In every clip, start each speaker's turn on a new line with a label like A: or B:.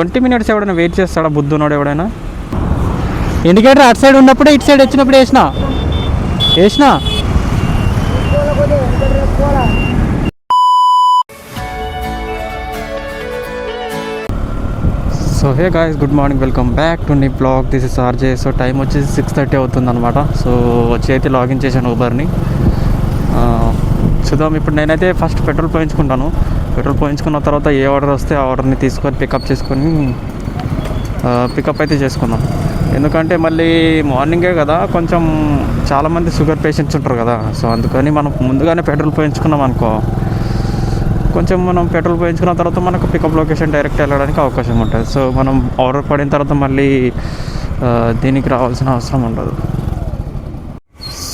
A: 20 minutes ఎవడైనా wait చేస్తాడా బుద్ధునోడు ఎవడైనా?
B: ఇండికేటర్ అటు సైడ్ ఉన్నప్పుడే ఇటు సైడ్ వచ్చినప్పుడు వేసిన
A: so hey guys, good morning, welcome back to నీ blog. This is RJ. So time వచ్చేసి 6:30 అవుతుంది అనమాట. సో వచ్చి అయితే లాగిన్ చేశాను ఊబర్ని. చూద్దాం. ఇప్పుడు నేనైతే ఫస్ట్ పెట్రోల్ పోయించుకుంటాను. పెట్రోల్ పోయించుకున్న తర్వాత ఏ ఆర్డర్ వస్తే ఆ ఆర్డర్ని తీసుకొని పికప్ అయితే చేసుకుందాం. ఎందుకంటే మళ్ళీ మార్నింగే కదా, కొంచెం చాలామంది షుగర్ పేషెంట్స్ ఉంటారు కదా. సో అందుకని మనం ముందుగానే పెట్రోల్ పోయించుకున్నాం అనుకో, కొంచెం మనం పెట్రోల్ పోయించుకున్న తర్వాత మనకు పికప్ లొకేషన్ డైరెక్ట్ వెళ్ళడానికి అవకాశం ఉంటుంది. సో మనం ఆర్డర్ పడిన తర్వాత మళ్ళీ దీనికి రావాల్సిన అవసరం ఉండదు.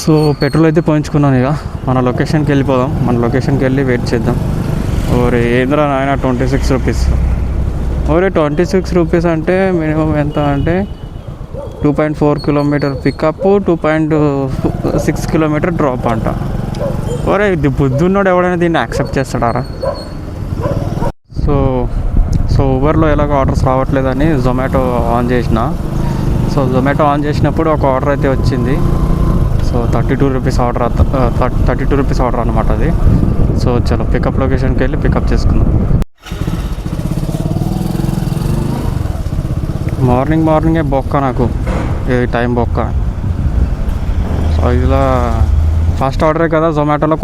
A: సో పెట్రోల్ అయితే పోయించుకున్నాను. ఇక మన లొకేషన్కి వెళ్ళిపోదాం. మన లొకేషన్కి వెళ్ళి వెయిట్ చేద్దాం. ఓరే ఏంద్రా నాయన 26 రూపీస్. ఓరే 26 రూపీస్ అంటే మినిమం ఎంత అంటే 2.4 కిలోమీటర్ పికప్, 2.6 కిలోమీటర్ డ్రాప్ అంట. ఓరే ఇది బుద్ధున్నోడు ఎవడైనా దీన్ని యాక్సెప్ట్ చేస్తాడారా? సో ఊబర్లో ఎలాగో ఆర్డర్స్ రావట్లేదని జొమాటో ఆన్ చేసిన. సో జొమాటో ఆన్ చేసినప్పుడు ఒక ఆర్డర్ అయితే వచ్చింది. సో 32 రూపీస్ ఆర్డర్ అనమాట అది. సో చలో పికప్ లొకేషన్కి వెళ్ళి పికప్ చేసుకుందాం. మార్నింగే బొక్క నాకు, ఈ టైం బొక్క. సో ఇలా ఫస్ట్ ఆర్డరే కదా, జొమాటోలో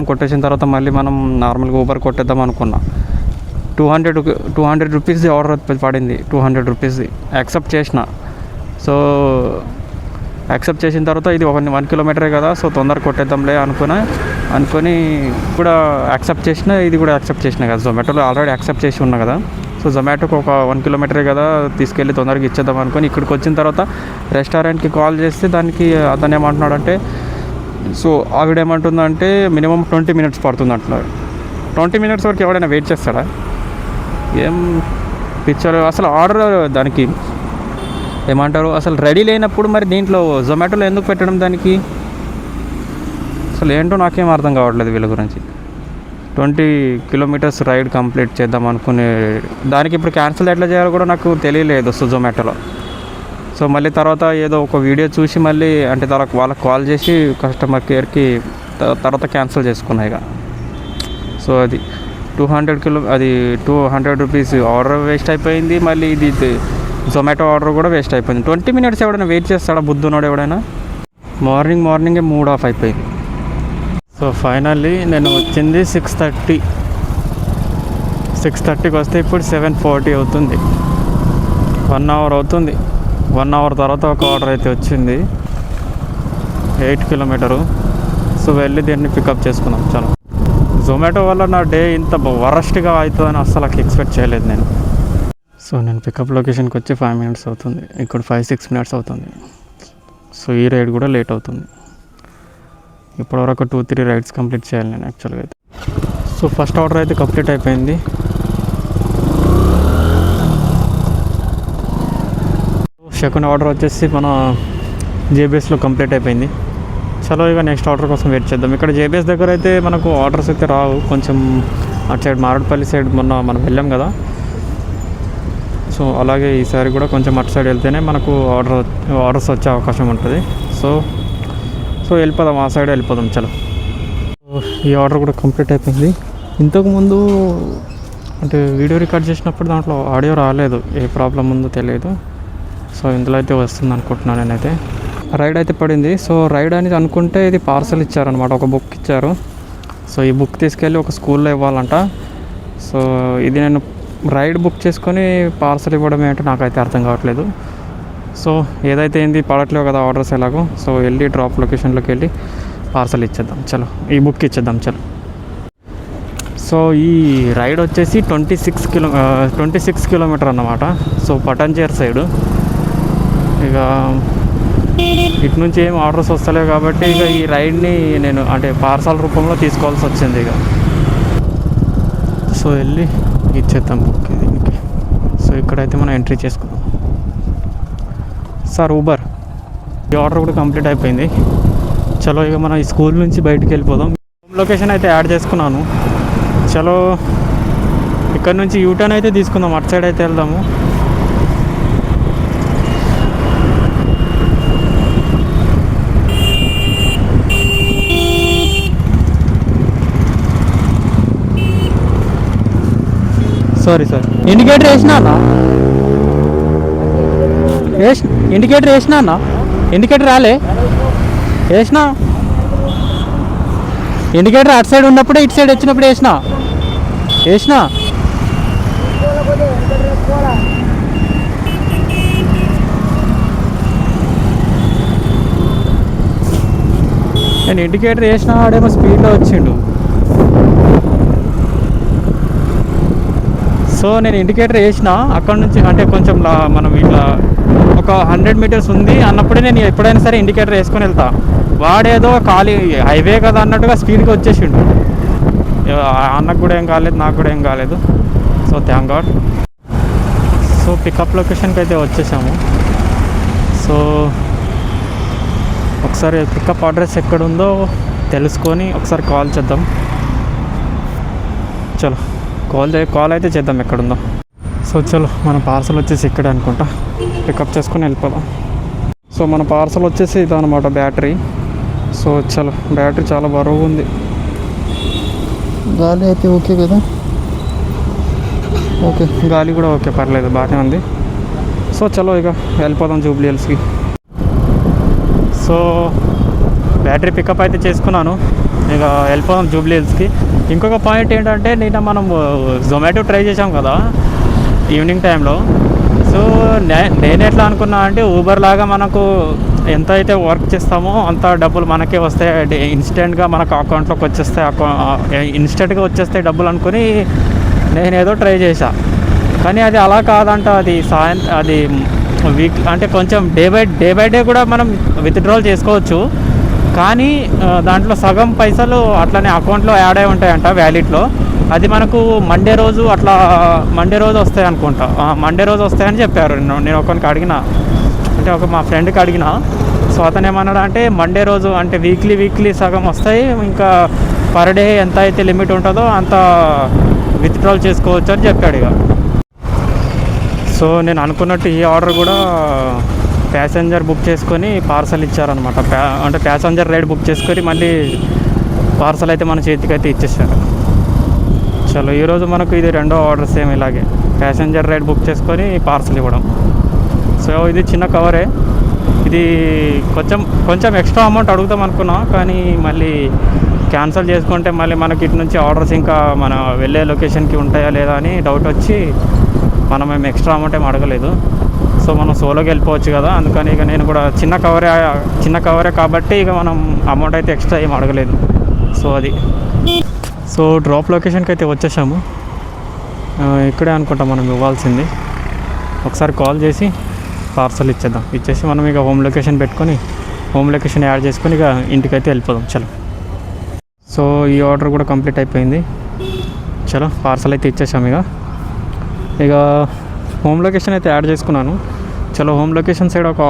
A: కొట్టేసిన తర్వాత మళ్ళీ మనం నార్మల్గా ఊబర్ కొట్టేద్దాం అనుకున్నా. 200 రూపీస్ది ఆర్డర్ పడింది. 200 రూపీస్ది యాక్సెప్ట్ చేసిన. సో యాక్సెప్ట్ చేసిన తర్వాత ఇది 1 కిలోమీటరే కదా, సో తొందరగా కొట్టేద్దాంలే అనుకొని కూడా యాక్సెప్ట్ చేసిన. ఇది కూడా యాక్సెప్ట్ చేసిన కదా, జొమాటోలో ఆల్రెడీ యాక్సెప్ట్ చేసి ఉన్నా కదా. సో జొమాటోకి ఒక 1 కిలోమీటరే కదా, తీసుకెళ్ళి తొందరగా ఇచ్చేద్దాం అనుకొని ఇక్కడికి వచ్చిన తర్వాత రెస్టారెంట్కి కాల్ చేస్తే దానికి అతను ఏమంటున్నాడంటే, సో ఆవిడేమంటుందంటే మినిమం 20 మినిట్స్ పడుతుంది అంటున్నారు. 20 మినిట్స్ వరకు ఎవడైనా వెయిట్ చేస్తాడా? ఏం పిక్చర్ అసలు. ఆర్డర్ దానికి ఏమంటారు, అసలు రెడీ లేనప్పుడు మరి దీంట్లో జొమాటోలో ఎందుకు పెట్టడం దానికి? అసలు ఏంటో నాకేం అర్థం కావట్లేదు వీళ్ళ గురించి. 20 కిలోమీటర్స్ రైడ్ కంప్లీట్ చేద్దాం అనుకునే దానికి ఇప్పుడు క్యాన్సిల్ ఎట్లా చేయాలో కూడా నాకు తెలియలేదు జొమాటోలో. సో మళ్ళీ తర్వాత ఏదో ఒక వీడియో చూసి మళ్ళీ అంటే వాళ్ళకి కాల్ చేసి కస్టమర్ కేర్కి తర్వాత క్యాన్సిల్ చేసుకున్నా ఇక. సో అది 200 రూపీస్ ఆర్డర్ వేస్ట్ అయిపోయింది. మళ్ళీ ఇది జొమాటో ఆర్డర్ కూడా వేస్ట్ అయిపోయింది. 20 మినిట్స్ ఎవడైనా వెయిట్ చేస్తాడా బుద్ధునోడు ఎవడైనా? మార్నింగే మూడ్ ఆఫ్ అయిపోయింది. సో ఫైనల్లీ నేను వచ్చింది 6:30కి వస్తే ఇప్పుడు 7:40 అవుతుంది. 1 అవర్ అవుతుంది. 1 అవర్ తర్వాత ఒక ఆర్డర్ అయితే వచ్చింది, 8 కిలోమీటరు. సో వెళ్ళి దీన్ని పికప్ చేసుకున్నాం. చాలా జొమాటో వల్ల నా డే ఇంత వరస్ట్గా అవుతుందని అస్సలు ఎక్స్పెక్ట్ చేయలేదు నేను. సో నేను పికప్ లొకేషన్కి వచ్చి 5 మినిట్స్ అవుతుంది. ఇక్కడ 5-6 మినిట్స్ అవుతుంది. సో ఈ రైడ్ కూడా లేట్ అవుతుంది. ఇప్పటివరకు 2-3 రైడ్స్ కంప్లీట్ చేయాలి నేను యాక్చువల్గా అయితే. సో ఫస్ట్ ఆర్డర్ అయితే కంప్లీట్ అయిపోయింది. సెకండ్ ఆర్డర్ వచ్చేసి మన జేబీఎస్లో కంప్లీట్ అయిపోయింది. చలో ఇక నెక్స్ట్ ఆర్డర్ కోసం వెయిట్ చేద్దాం. ఇక్కడ జేబీఎస్ దగ్గర అయితే మనకు ఆర్డర్స్ అయితే రావు. కొంచెం అటు సైడ్ మారేడుపల్లి సైడ్ మనం వెళ్ళాం కదా. సో అలాగే ఈసారి కూడా కొంచెం అటు సైడ్ వెళ్తేనే మనకు ఆర్డర్స్ వచ్చే అవకాశం ఉంటుంది. సో వెళ్ళిపోదాం, ఆ సైడ్ వెళ్ళిపోదాం. చలో ఈ ఆర్డర్ కూడా కంప్లీట్ అయిపోయింది. ఇంతకుముందు అంటే వీడియో రికార్డ్ చేసినప్పుడు దాంట్లో ఆడియో రాలేదు, ఏ ప్రాబ్లం ఉందో తెలియదు. సో ఇందులో అయితే వస్తుంది అనుకుంటున్నాను నేనైతే. రైడ్ అయితే పడింది. సో రైడ్ అనేది అనుకుంటే ఇది పార్సల్ ఇచ్చారనమాట, ఒక బుక్ ఇచ్చారు. సో ఈ బుక్ తీసుకెళ్ళి ఒక స్కూల్లో ఇవ్వాలంట. సో ఇది నేను రైడ్ బుక్ చేసుకొని పార్సల్ ఇవ్వడం ఏంటో నాకైతే అర్థం కావట్లేదు. సో ఏదైతే ఏంది పడట్లేవు కదా ఆర్డర్స్ ఎలాగో. సో వెళ్ళి డ్రాప్ లొకేషన్లోకి వెళ్ళి పార్సల్ ఇచ్చేద్దాం. చలో ఈ బుక్ ఇచ్చేద్దాం. చలో. సో ఈ రైడ్ వచ్చేసి 26 కిలోమీటర్ అన్నమాట. So Patancheru side. ఇక ఇటు నుంచి ఏం ఆర్డర్స్ వస్తలేవు కాబట్టి ఇక ఈ రైడ్ని నేను అంటే పార్సల్ రూపంలో తీసుకోవాల్సి వచ్చింది ఇక. సో వెళ్ళి ఇచ్చేద్దాం బుక్ దీనికి. సో ఇక్కడైతే మనం ఎంట్రీ చేసుకుందాం. Sir Uber. ఈ ఆర్డర్ కూడా కంప్లీట్ అయిపోయింది. చలో ఇక మనం ఈ స్కూల్ నుంచి బయటికి వెళ్ళిపోదాం. లొకేషన్ అయితే యాడ్ చేసుకున్నాను. చలో ఇక్కడ నుంచి యూటర్న్ అయితే తీసుకుందాం, అటు సైడ్ అయితే వెళ్దాము.
B: సారీ ఇండికేటర్ వేసినా అన్న, ఇండికేటర్ వేసినా అన్న, ఇండికేటర్ రాలే, వేసినా ఇండికేటర్ అటు సైడ్ ఉన్నప్పుడే ఇటు సైడ్ వచ్చినప్పుడు వేసినా నేను ఇండికేటర్ వేసినా ఆడేమో స్పీడ్లో వచ్చిండు. సో నేను ఇండికేటర్ వేసిన అక్కడ నుంచి అంటే కొంచెం మనం ఇట్లా ఒక 100 మీటర్స్ ఉంది అన్నప్పుడే నేను ఎప్పుడైనా సరే ఇండికేటర్ వేసుకొని వెళ్తా. వాడేదో ఖాళీ హైవే కదా అన్నట్టుగా స్పీడ్గా వచ్చేసిండు. అన్నకు కూడా ఏం కాలేదు, నాకు కూడా ఏం కాలేదు. So thank God. So pickup లొకేషన్కి అయితే వచ్చేసాము. సో ఒకసారి పికప్ అడ్రస్ ఎక్కడుందో తెలుసుకొని ఒకసారి కాల్ చేద్దాం. చలో కాల్ అయితే చేద్దాం ఎక్కడుందో. సో చలో మన పార్సల్ వచ్చేసి ఇక్కడే అనుకుంటా, పికప్ చేసుకొని వెళ్ళిపోదాం. సో మన పార్సల్ వచ్చేసి ఇదన్నమాట బ్యాటరీ. సో చలో బ్యాటరీ చాలా బరువు ఉంది. గాలి అయితే ఓకే కదా, ఓకే గాలి కూడా ఓకే, పర్లేదు బాగానే ఉంది. సో చలో ఇక వెళ్ళిపోదాం జూబ్లీ హిల్స్కి. సో బ్యాటరీ పికప్ అయితే చేసుకున్నాను, ఇక వెళ్ళిపోదాం జూబ్లీ హిల్స్కి. ఇంకొక పాయింట్ ఏంటంటే నిన్న మనం జొమాటో ట్రై చేసాం కదా ఈవినింగ్ టైంలో. సో నేను ఎట్లా అనుకున్నా అంటే ఊబర్ లాగా మనకు ఎంత అయితే వర్క్ చేస్తామో అంత డబ్బులు మనకే వస్తాయి, ఇన్స్టెంట్గా మనకు అకౌంట్లోకి వచ్చేస్తాయి, ఇన్స్టెంట్గా వచ్చేస్తాయి డబ్బులు అనుకుని నేను ఏదో ట్రై చేశా. కానీ అది అలా కాదంట. అది వీక్ అంటే కొంచెం డే బై డే కూడా మనం విత్డ్రాల్ చేసుకోవచ్చు. కానీ దాంట్లో సగం పైసలు అట్లనే అకౌంట్లో యాడ్ అయి ఉంటాయంట వ్యాలిట్లో. అది మనకు మండే రోజు వస్తాయి అనుకుంటా, మండే రోజు వస్తాయని చెప్పారు. నేను ఒకరికి అడిగిన, అంటే మా ఫ్రెండ్కి అడిగిన. సో అతను ఏమన్నాడు అంటే మండే రోజు అంటే వీక్లీ సగం వస్తాయి, ఇంకా పర్ డే ఎంత అయితే లిమిట్ ఉంటుందో అంత విత్డ్రాల్ చేసుకోవచ్చు అని చెప్పాడు ఇక. సో నేను అనుకున్నట్టు ఈ ఆర్డర్ కూడా ప్యాసింజర్ బుక్ చేసుకొని పార్సల్ ఇచ్చారనమాట. అంటే ప్యాసింజర్ రైడ్ బుక్ చేసుకొని మళ్ళీ పార్సల్ అయితే మన చేతికి అయితే ఇచ్చేసారు. చలో ఈరోజు మనకు ఇది రెండో ఆర్డర్ సేమ్ ఇలాగే ప్యాసింజర్ రైడ్ బుక్ చేసుకొని పార్సల్ ఇవ్వడం. సో ఇది చిన్న కవరే, ఇది కొంచెం ఎక్స్ట్రా అమౌంట్ అడుగుతాం అనుకున్నా, కానీ మళ్ళీ క్యాన్సిల్ చేసుకుంటే మళ్ళీ మనకి ఇటు నుంచి ఆర్డర్స్ ఇంకా మన వెళ్ళే లొకేషన్కి ఉంటాయా లేదా అని డౌట్ వచ్చి మనం ఎక్స్ట్రా అమౌంట్ ఏం అడగలేదు. సో మనం సోలోకి వెళ్ళిపోవచ్చు కదా, అందుకని ఇక నేను కూడా చిన్న కవరే కాబట్టి ఇక మనం అమౌంట్ అయితే ఎక్స్ట్రా ఏం అడగలేదు. సో అది. సో డ్రాప్ లొకేషన్కి అయితే వచ్చేసాము. ఇక్కడే అనుకుంటాం మనం ఇవ్వాల్సింది. ఒకసారి కాల్ చేసి పార్సల్ ఇచ్చేసి మనం ఇక హోమ్ లొకేషన్ పెట్టుకొని హోమ్ లొకేషన్ యాడ్ చేసుకొని ఇక ఇంటికైతే వెళ్ళిపోదాం. చలో. సో ఈ ఆర్డర్ కూడా కంప్లీట్ అయిపోయింది. చలో పార్సల్ అయితే ఇచ్చేసాము. ఇక హోమ్ లొకేషన్ అయితే యాడ్ చేసుకున్నాను. చలో హోమ్ లొకేషన్ సైడ్ ఒక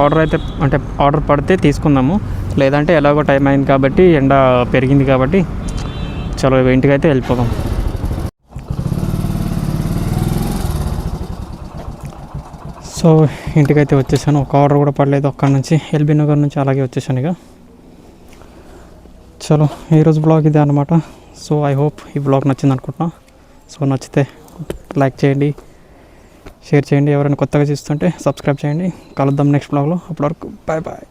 B: ఆర్డర్ పడితే తీసుకుందాము, లేదంటే ఎలాగో టైం అయింది కాబట్టి ఎండ పెరిగింది కాబట్టి చలో ఇంటికైతే వెళ్ళిపోదాం. సో ఇంటికైతే వచ్చేసాను. ఒక ఆర్డర్ కూడా పడలేదు అక్కడ నుంచి, ఎల్బీ నగర్ నుంచి అలాగే వచ్చేసాను ఇక. చలో ఈరోజు బ్లాగ్ ఇదే అనమాట. సో ఐ హోప్ ఈ బ్లాగ్ నచ్చింది అనుకుంటున్నా. సో నచ్చితే లైక్ చేయండి, షేర్ చేయండి, ఎవరైనా కొత్తగా చూస్తుంటే సబ్స్క్రైబ్ చేయండి. కలుద్దాం నెక్స్ట్ బ్లాగ్లో. అప్పటివరకు బాయ్.